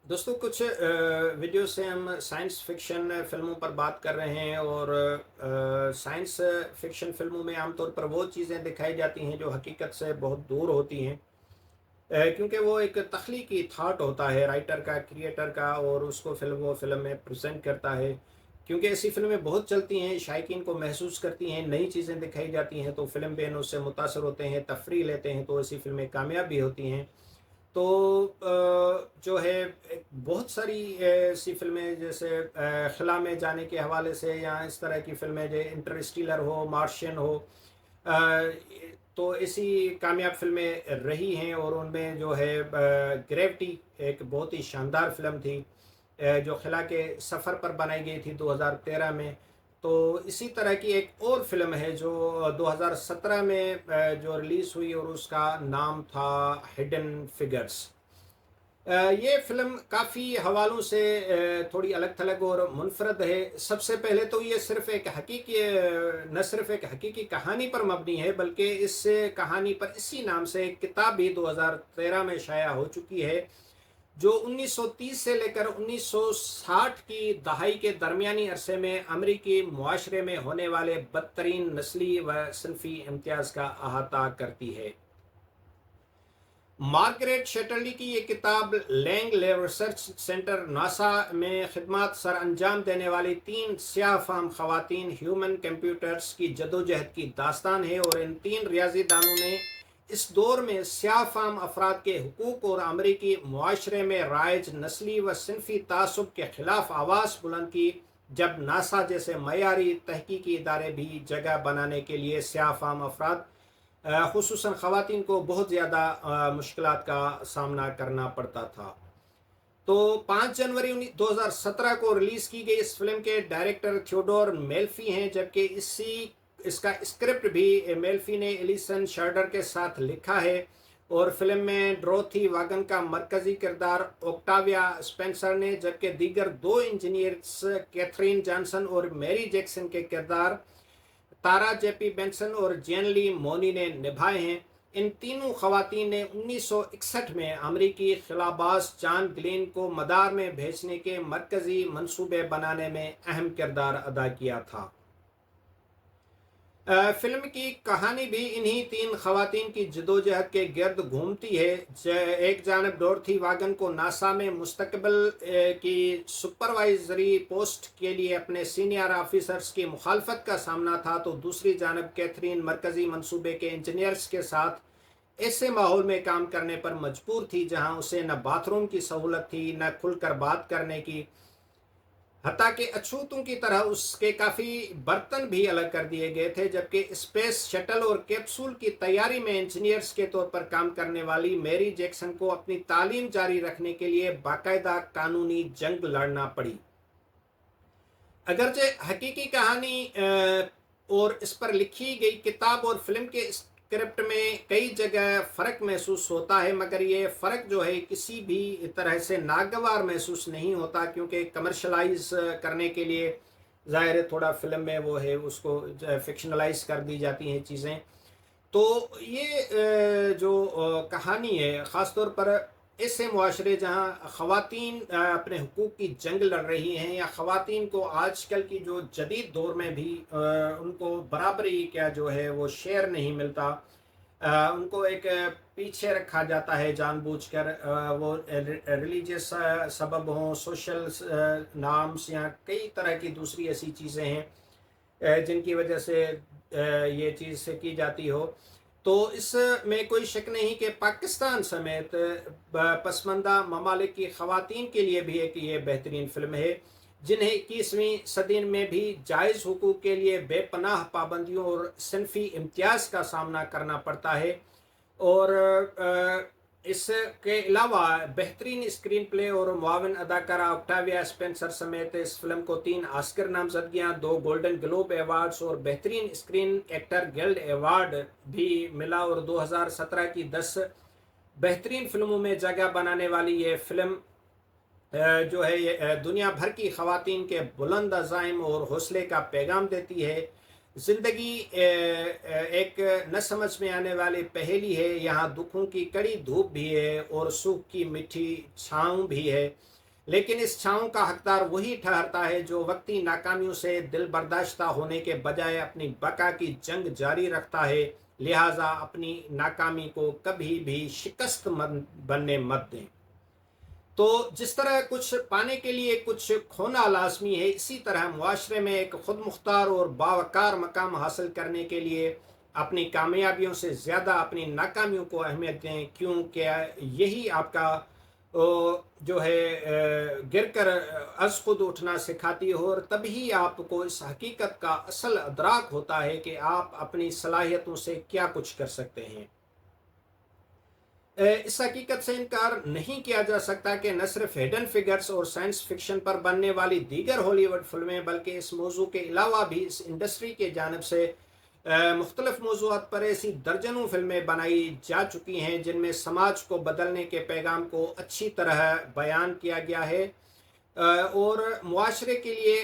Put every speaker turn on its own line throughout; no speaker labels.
दोस्तों कुछ वीडियो से हम साइंस फिक्शन फिल्मों पर बात कर रहे हैं और साइंस फिक्शन फिल्मों में आमतौर पर वो चीज़ें दिखाई जाती हैं जो हकीकत से बहुत दूर होती हैं। क्योंकि वो एक तख्लीकी थाट होता है राइटर का, क्रिएटर का, और उसको वो फिल्म में प्रेजेंट करता है। क्योंकि ऐसी फिल्में बहुत चलती हैं, शायकीन को महसूस करती हैं, नई चीज़ें दिखाई जाती हैं तो फिल्म बेन उससे मुतासर होते हैं, तफरी लेते हैं, तो ऐसी फिल्में कामयाब भी होती हैं। तो जो है बहुत सारी ऐसी फिल्में जैसे खला में जाने के हवाले से या इस तरह की फिल्में जो इंटरस्टेलर हो, मार्शियन हो, अ, तो ऐसी कामयाब फिल्में रही हैं और उनमें जो है ग्रेविटी एक बहुत ही शानदार फिल्म थी, जो खला के सफ़र पर बनाई गई थी 2013 में। तो इसी तरह की एक और फिल्म है जो 2017 में जो रिलीज़ हुई और उसका नाम था हिडन फिगर्स। ये फ़िल्म काफ़ी हवालों से थोड़ी अलग थलग और मुनफरद है। सबसे पहले तो ये सिर्फ़ एक हकीकी न सिर्फ़ एक हकीकी कहानी पर मबनी है, बल्कि इस कहानी पर इसी नाम से एक किताब भी 2013 में शाया हो चुकी है, जो 1930 से लेकर 1960 की दहाई के दरमियानी अरसे में अमरीकी मुआशरे में होने वाले बदतरीन नस्ली व सिनफी इम्तियाज़ का अहाता करती है। मार्गरेट शेटरली की ये किताब लैंग रिसर्च सेंटर नासा में खिदमत सर अंजाम देने वाली तीन स्याह फाम खवातीन ह्यूमन कंप्यूटर्स की जदोजहद की दास्तान है, और इन तीन रियाजीदानों ने इस दौर में स्याह फाम अफराद के हुकूक और अमरीकी मुआशरे में राइज नस्ली व सिनफी तासुब के खिलाफ आवाज़ बुलंद की, जब नासा जैसे मयारी तहकीकी इदारे भी जगह बनाने के लिए स्याह फाम अफराद खुसूसन ख़वातीन को बहुत ज़्यादा मुश्किलात का सामना करना पड़ता था। तो 5 जनवरी 2017 को रिलीज़ की गई इस फिल्म के डायरेक्टर थियोडोर मेल्फी हैं, जबकि इसका स्क्रिप्ट भी मेल्फी ने एलिसन शर्डर के साथ लिखा है। और फिल्म में ड्रोथी वागन का मरकजी किरदार ओक्टाविया स्पेंसर ने, जबकि दीगर दो इंजीनियर्स कैथरीन जॉनसन और मैरी जैक्सन के किरदार तारा जेपी बेंसन और जेन ली मोनी ने निभाए हैं। इन तीनों खवातीन ने 1961 में अमरीकी खिलाबाज जॉन ग्लेन को मदार में भेजने के मरकजी मंसूबे बनाने में अहम किरदार अदा किया था। फिल्म की कहानी भी इन्हीं तीन खवातीन की जदोजहद के गिर्द घूमती है। एक जानब डोरथी वागन को नासा में मुस्तकबिल की सुपरवाइजरी पोस्ट के लिए अपने सीनियर ऑफिसर्स की मुखालफत का सामना था, तो दूसरी जानब कैथरीन मरकजी मंसूबे के इंजीनियर्स के साथ ऐसे माहौल में काम करने पर मजबूर थी जहां उसे न बाथरूम की सहूलत थी, न खुलकर बात करने की, हत्ता कि अछूतों की तरह उसके काफ़ी बर्तन भी अलग कर दिए गए थे। जबकि स्पेस शटल और कैप्सूल की तैयारी में इंजीनियर्स के तौर पर काम करने वाली मैरी जैक्सन को अपनी तालीम जारी रखने के लिए बाकायदा कानूनी जंग लड़ना पड़ी। अगरचे हकीकी कहानी और इस पर लिखी गई किताब और फिल्म के स्क्रिप्ट में कई जगह फ़र्क महसूस होता है, मगर ये फ़र्क जो है किसी भी तरह से नागवार महसूस नहीं होता, क्योंकि कमर्शलाइज करने के लिए ज़ाहिर है थोड़ा फिल्म में वो है उसको फिक्शनलाइज कर दी जाती हैं चीज़ें। तो ये जो कहानी है ख़ास तौर पर ऐसे मुआशरे जहाँ ख़वातीन अपने हुकूक की जंग लड़ रही हैं, या ख़वातीन को आजकल की जो जदीद दौर में भी उनको बराबरी क्या जो है वो शेयर नहीं मिलता। उनको एक पीछे रखा जाता है जानबूझकर, वो रिलीजियस सबब हों, सोशल नॉर्म्स या कई तरह की दूसरी ऐसी चीज़ें हैं जिनकी वजह से ये चीज़ की जाती हो। तो इसमें कोई शक नहीं कि पाकिस्तान समेत पसमानदा ममालिक की ख़वातीन के लिए भी एक ये बेहतरीन फ़िल्म है, जिन्हें 21वीं सदी में भी जायज़ हुकूक के लिए बेपनाह पाबंदियों और सिनफी इम्तियाज़ का सामना करना पड़ता है। और इसके अलावा बेहतरीन स्क्रीन प्ले और मुआविन अदाकारा ऑक्टाविया स्पेंसर समेत इस फिल्म को 3 ऑस्कर नामजदगियां, 2 गोल्डन ग्लोब अवार्ड्स और बेहतरीन स्क्रीन एक्टर गिल्ड अवार्ड भी मिला, और 2017 की 10 बेहतरीन फिल्मों में जगह बनाने वाली ये फिल्म जो है ये दुनिया भर की ख़वातीन के बुलंद अज़ाइम और हौसले का पैगाम देती है। ज़िंदगी एक न समझ में आने वाली पहेली है, यहाँ दुखों की कड़ी धूप भी है और सुख की मीठी छाँव भी है। لیکن اس چھاؤں کا حقدار وہی ٹھہرتا ہے جو وقتی ناکامیوں سے دل برداشتہ ہونے کے بجائے اپنی بقا کی جنگ جاری رکھتا ہے۔ لہٰذا اپنی ناکامی کو کبھی بھی شکست بننے مت دیں۔ تو جس طرح کچھ پانے کے لیے کچھ کھونا لازمی ہے، اسی طرح معاشرے میں ایک خود مختار اور باوقار مقام حاصل کرنے کے لیے اپنی کامیابیوں سے زیادہ اپنی ناکامیوں کو اہمیت دیں، کیونکہ یہی آپ کا جو ہے گر کر از خود اٹھنا سکھاتی ہے، اور تبھی آپ کو اس حقیقت کا اصل ادراک ہوتا ہے کہ آپ اپنی صلاحیتوں سے کیا کچھ کر سکتے ہیں۔ اس حقیقت سے انکار نہیں کیا جا سکتا کہ نہ صرف ہڈن فگرز اور سائنس فکشن پر بننے والی دیگر ہالی ووڈ فلمیں، بلکہ اس موضوع کے علاوہ بھی اس انڈسٹری کے جانب سے مختلف موضوعات پر ایسی درجنوں فلمیں بنائی جا چکی ہیں جن میں سماج کو بدلنے کے پیغام کو اچھی طرح بیان کیا گیا ہے، اور معاشرے کے لیے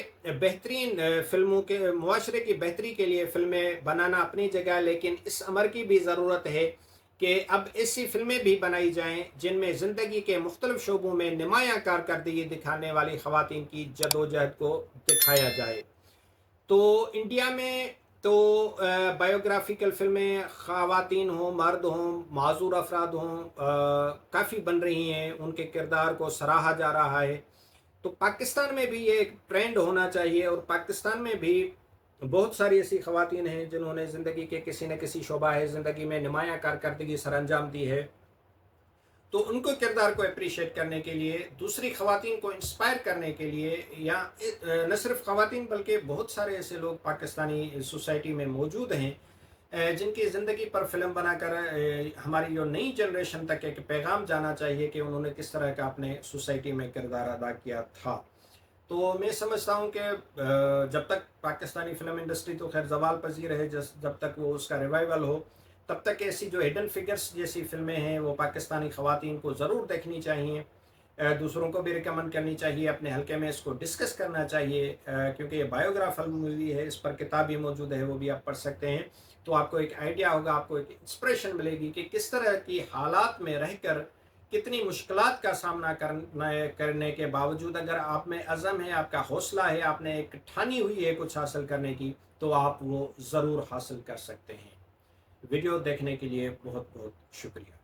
معاشرے کی بہتری کے لیے فلمیں بنانا اپنی جگہ، لیکن اس امر کی بھی ضرورت ہے کہ اب ایسی فلمیں بھی بنائی جائیں جن میں زندگی کے مختلف شعبوں میں نمایاں کارکردگی دکھانے والی خواتین کی جدوجہد کو دکھایا جائے۔ تو انڈیا میں تو بایوگرافیکل فلمیں خواتین ہوں، مرد ہوں، معذور افراد ہوں، کافی بن رہی ہیں، ان کے کردار کو سراہا جا رہا ہے۔ تو پاکستان میں بھی یہ ایک ٹرینڈ ہونا چاہیے، اور پاکستان میں بھی بہت ساری ایسی خواتین ہیں جنہوں نے زندگی کے کسی نہ کسی شعبہ زندگی میں نمایاں کارکردگی سر انجام دی ہے۔ تو ان کو کردار کو اپریشیٹ کرنے کے لیے، دوسری خواتین کو انسپائر کرنے کے لیے، یا نہ صرف خواتین بلکہ بہت سارے ایسے لوگ پاکستانی سوسائٹی میں موجود ہیں جن کی زندگی پر فلم بنا کر ہماری جو نئی جنریشن تک ایک پیغام جانا چاہیے کہ انہوں نے کس طرح کا اپنے سوسائٹی میں کردار ادا کیا تھا۔ تو میں سمجھتا ہوں کہ جب تک پاکستانی فلم انڈسٹری تو خیر زوال پذیر ہے، جب تک وہ اس کا ریوائول ہو، تب تک ایسی جو ہڈن فگرز جیسی فلمیں ہیں وہ پاکستانی خواتین کو ضرور دیکھنی چاہیے، دوسروں کو بھی ریکمنڈ کرنی چاہیے، اپنے حلقے میں اس کو ڈسکس کرنا چاہیے، کیونکہ یہ بایوگرافل مووی ہے، اس پر کتاب بھی موجود ہے، وہ بھی آپ پڑھ سکتے ہیں۔ تو آپ کو ایک آئیڈیا ہوگا، آپ کو ایک انسپریشن ملے گی کہ کس طرح کی حالات میں رہ کر کتنی مشکلات کا سامنا کرنے کے باوجود اگر آپ میں عزم ہے، آپ کا حوصلہ ہے، آپ نے ایک ٹھانی ہوئی ہے کچھ حاصل کرنے کی، تو آپ وہ ضرور حاصل کر سکتے ہیں۔ ویڈیو دیکھنے کے لیے بہت بہت شکریہ۔